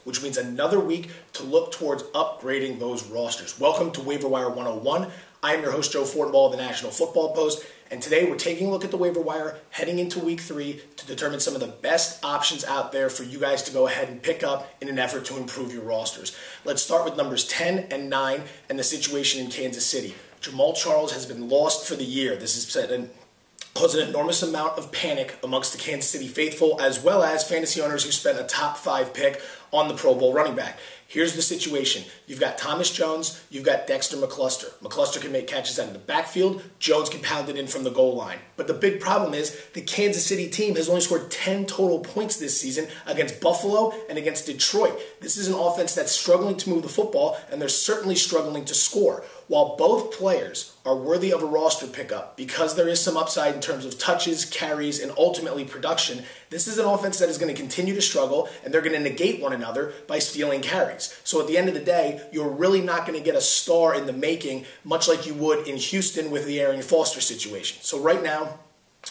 which means another week to look towards upgrading those rosters. Welcome to Waiver Wire 101. I am your host, Joe Fortenbaugh of the National Football Post, and today we're taking a look at the waiver wire heading into week 3 to determine some of the best options out there for you guys to go ahead and pick up in an effort to improve your rosters. Let's start with numbers 10 and 9 and the situation in Kansas City. Jamal Charles has been lost for the year. This has caused an enormous amount of panic amongst the Kansas City faithful, as well as fantasy owners who spent a top 5 pick on the Pro Bowl running back. Here's the situation. You've got Thomas Jones, you've got Dexter McCluster. McCluster can make catches out of the backfield, Jones can pound it in from the goal line. But the big problem is the Kansas City team has only scored 10 total points this season against Buffalo and against Detroit. This is an offense that's struggling to move the football, and they're certainly struggling to score. While both players are worthy of a roster pickup because there is some upside in terms of touches, carries, and ultimately production, this is an offense that is going to continue to struggle, and they're going to negate one another by stealing carries. So at the end of the day, you're really not going to get a star in the making, much like you would in Houston with the Arian Foster situation. So right now,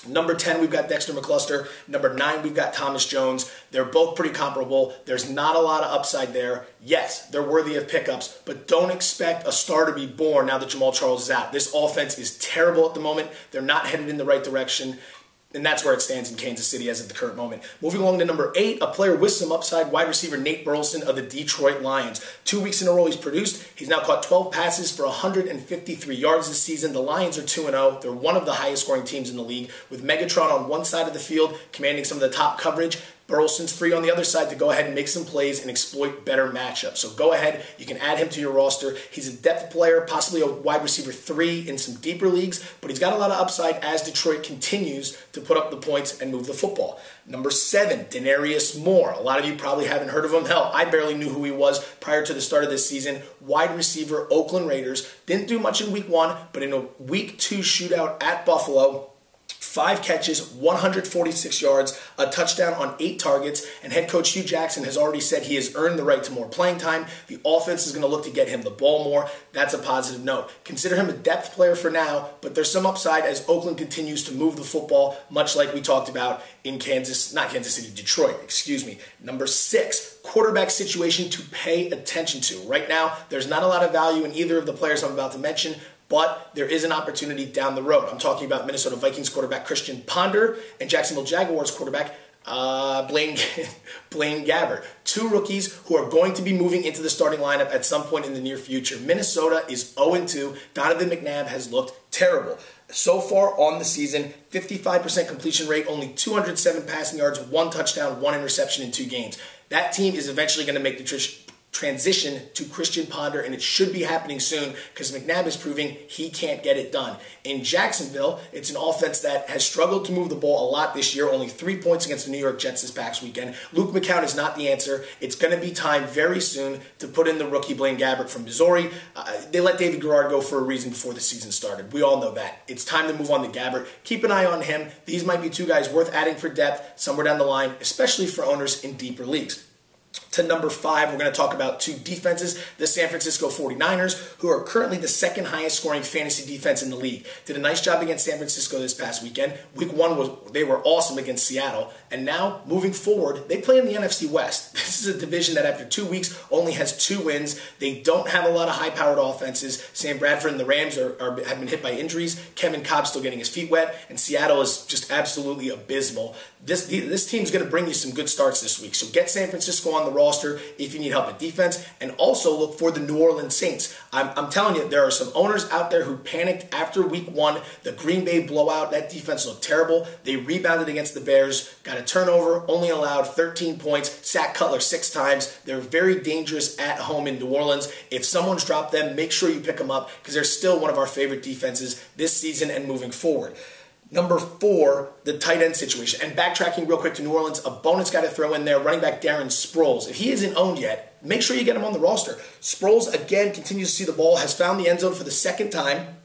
number 10, we've got Dexter McCluster. Number 9, we've got Thomas Jones. They're both pretty comparable. There's not a lot of upside there. Yes, they're worthy of pickups, but don't expect a star to be born now that Jamal Charles is out. This offense is terrible at the moment. They're not headed in the right direction. And that's where it stands in Kansas City as at the current moment. Moving along to number 8, a player with some upside, wide receiver Nate Burleson of the Detroit Lions. 2 weeks in a row he's produced. He's now caught 12 passes for 153 yards this season. The Lions are 2-0. They're one of the highest scoring teams in the league, with Megatron on one side of the field commanding some of the top coverage. Burleson's free on the other side to go ahead and make some plays and exploit better matchups. So go ahead, you can add him to your roster. He's a depth player, possibly a wide receiver 3 in some deeper leagues, but he's got a lot of upside as Detroit continues to put up the points and move the football. Number 7, Denarius Moore. A lot of you probably haven't heard of him. Hell, I barely knew who he was prior to the start of this season. Wide receiver, Oakland Raiders. Didn't do much in week 1, but in a week 2 shootout at Buffalo, 5 catches, 146 yards, a touchdown on 8 targets, and head coach Hugh Jackson has already said he has earned the right to more playing time. The offense is going to look to get him the ball more. That's a positive note. Consider him a depth player for now, but there's some upside as Oakland continues to move the football, much like we talked about in Detroit. Number 6, quarterback situation to pay attention to. Right now, there's not a lot of value in either of the players I'm about to mention, but there is an opportunity down the road. I'm talking about Minnesota Vikings quarterback Christian Ponder and Jacksonville Jaguars quarterback Blaine Gabbert. 2 rookies who are going to be moving into the starting lineup at some point in the near future. Minnesota is 0-2. Donovan McNabb has looked terrible. So far on the season, 55% completion rate, only 207 passing yards, 1 touchdown, 1 interception in 2 games. That team is eventually going to make the transition to Christian Ponder, and it should be happening soon because McNabb is proving he can't get it done. In Jacksonville, it's an offense that has struggled to move the ball a lot this year, only 3 points against the New York Jets this past weekend. Luke McCown is not the answer. It's going to be time very soon to put in the rookie Blaine Gabbert from Missouri. They let David Garrard go for a reason before the season started. We all know that. It's time to move on to Gabbert. Keep an eye on him. These might be 2 guys worth adding for depth somewhere down the line, especially for owners in deeper leagues. To number 5, we're going to talk about 2 defenses. The San Francisco 49ers, who are currently the 2nd highest scoring fantasy defense in the league. Did a nice job against San Francisco this past weekend. Week 1, they were awesome against Seattle. And now, moving forward, they play in the NFC West. This is a division that after 2 weeks only has 2 wins. They don't have a lot of high-powered offenses. Sam Bradford and the Rams have been hit by injuries. Kevin Cobb's still getting his feet wet. And Seattle is just absolutely abysmal. This team's going to bring you some good starts this week. So get San Francisco on the roster if you need help at defense, and also look for the New Orleans Saints. I'm telling you, there are some owners out there who panicked after week 1. The Green Bay blowout, that defense looked terrible. They rebounded against the Bears, got a turnover, only allowed 13 points, sacked Cutler 6 times. They're very dangerous at home in New Orleans. If someone's dropped them, make sure you pick them up because they're still one of our favorite defenses this season and moving forward. Number 4, the tight end situation. And backtracking real quick to New Orleans, a bonus guy to throw in there, running back Darren Sproles. If he isn't owned yet, make sure you get him on the roster. Sproles, again, continues to see the ball, has found the end zone for the 2nd time,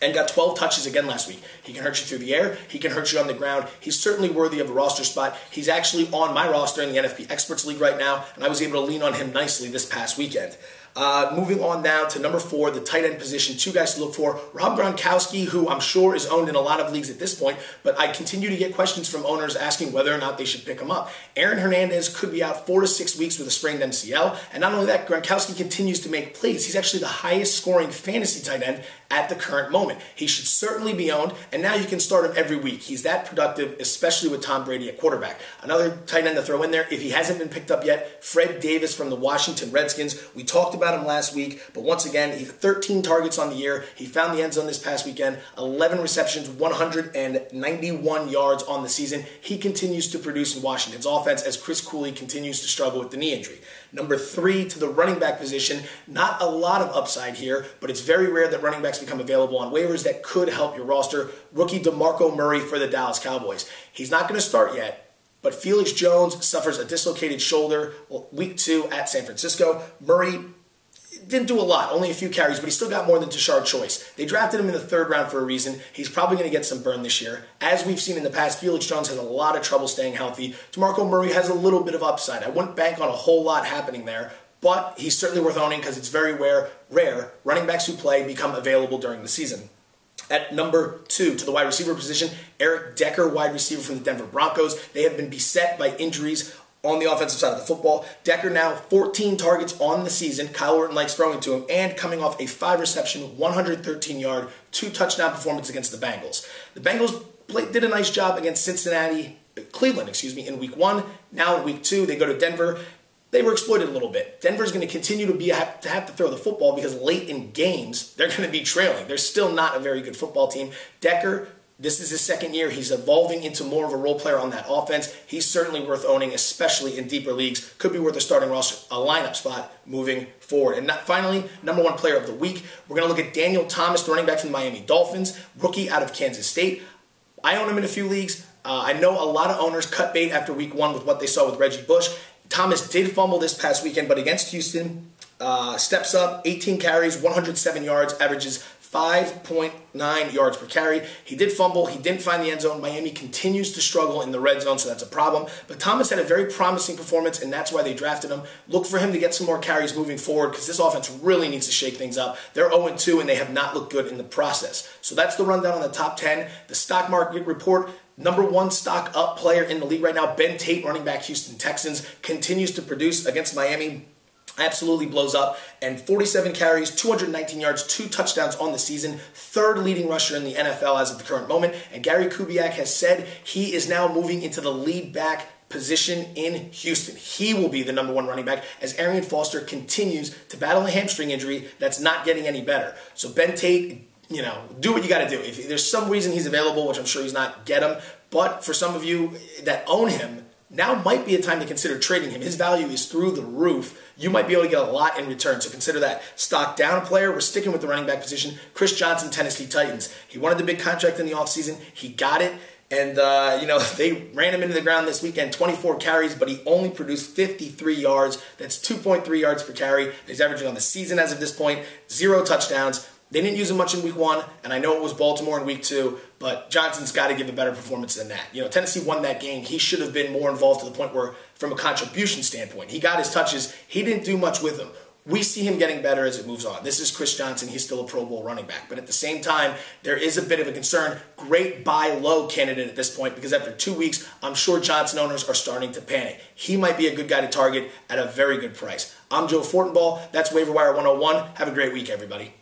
and got 12 touches again last week. He can hurt you through the air. He can hurt you on the ground. He's certainly worthy of a roster spot. He's actually on my roster in the NFP Experts League right now, and I was able to lean on him nicely this past weekend. Moving on now to number 4, the tight end position. 2 guys to look for. Rob Gronkowski, who I'm sure is owned in a lot of leagues at this point, but I continue to get questions from owners asking whether or not they should pick him up. Aaron Hernandez could be out 4 to 6 weeks with a sprained MCL, and not only that, Gronkowski continues to make plays. He's actually the highest scoring fantasy tight end at the current moment. He should certainly be owned, and now you can start him every week. He's that productive, especially with Tom Brady at quarterback. Another tight end to throw in there, if he hasn't been picked up yet, Fred Davis from the Washington Redskins. We talked about him last week, but once again, he had 13 targets on the year. He found the end zone this past weekend, 11 receptions, 191 yards on the season. He continues to produce in Washington's offense as Chris Cooley continues to struggle with the knee injury. Number 3, to the running back position. Not a lot of upside here, but it's very rare that running backs become available on waivers that could help your roster. Rookie DeMarco Murray for the Dallas Cowboys. He's not going to start yet, but Felix Jones suffers a dislocated shoulder week 2 at San Francisco. Murray didn't do a lot, only a few carries, but he still got more than Tashard Choice. They drafted him in the 3rd round for a reason. He's probably going to get some burn this year. As we've seen in the past, Felix Jones has a lot of trouble staying healthy. DeMarco Murray has a little bit of upside. I wouldn't bank on a whole lot happening there, but he's certainly worth owning because it's very rare running backs who play become available during the season. At number 2, to the wide receiver position, Eric Decker, wide receiver from the Denver Broncos. They have been beset by injuries on the offensive side of the football. Decker now 14 targets on the season. Kyle Orton likes throwing to him, and coming off a 5-reception, 113-yard, 2-touchdown performance against the Bengals. The Bengals did a nice job against Cleveland, in week 1. Now in week 2, they go to Denver. They were exploited a little bit. Denver's going to continue to have to throw the football because late in games, they're going to be trailing. They're still not a very good football team. Decker, this is his 2nd year. He's evolving into more of a role player on that offense. He's certainly worth owning, especially in deeper leagues. Could be worth a starting roster, a lineup spot moving forward. And finally, number 1 player of the week, we're going to look at Daniel Thomas, the running back from the Miami Dolphins, rookie out of Kansas State. I own him in a few leagues. I know a lot of owners cut bait after week 1 with what they saw with Reggie Bush. Thomas did fumble this past weekend, but against Houston, steps up, 18 carries, 107 yards, averages 5.9 yards per carry. He did fumble. He didn't find the end zone. Miami continues to struggle in the red zone, so that's a problem. But Thomas had a very promising performance, and that's why they drafted him. Look for him to get some more carries moving forward because this offense really needs to shake things up. They're 0-2, and they have not looked good in the process. So that's the rundown on the top 10. The stock market report. Number 1 stock up player in the league right now, Ben Tate, running back Houston Texans, continues to produce against Miami. Absolutely blows up. And 47 carries, 219 yards, 2 touchdowns on the season. 3rd leading rusher in the NFL as of the current moment. And Gary Kubiak has said he is now moving into the lead back position in Houston. He will be the number 1 running back as Arian Foster continues to battle a hamstring injury that's not getting any better. So Ben Tate, do what you got to do. If there's some reason he's available, which I'm sure he's not, get him. But for some of you that own him, now might be a time to consider trading him. His value is through the roof. You might be able to get a lot in return, so consider that. Stock down player, we're sticking with the running back position. Chris Johnson, Tennessee Titans. He wanted the big contract in the offseason. He got it. And, they ran him into the ground this weekend, 24 carries, but he only produced 53 yards. That's 2.3 yards per carry. He's averaging on the season as of this point, 0 touchdowns. They didn't use him much in week 1, and I know it was Baltimore in week 2, but Johnson's got to give a better performance than that. Tennessee won that game. He should have been more involved to the point where, from a contribution standpoint, he got his touches. He didn't do much with them. We see him getting better as it moves on. This is Chris Johnson. He's still a Pro Bowl running back. But at the same time, there is a bit of a concern. Great buy low candidate at this point because after 2 weeks, I'm sure Johnson owners are starting to panic. He might be a good guy to target at a very good price. I'm Joe Fortenbaugh. That's Waiver Wire 101. Have a great week, everybody.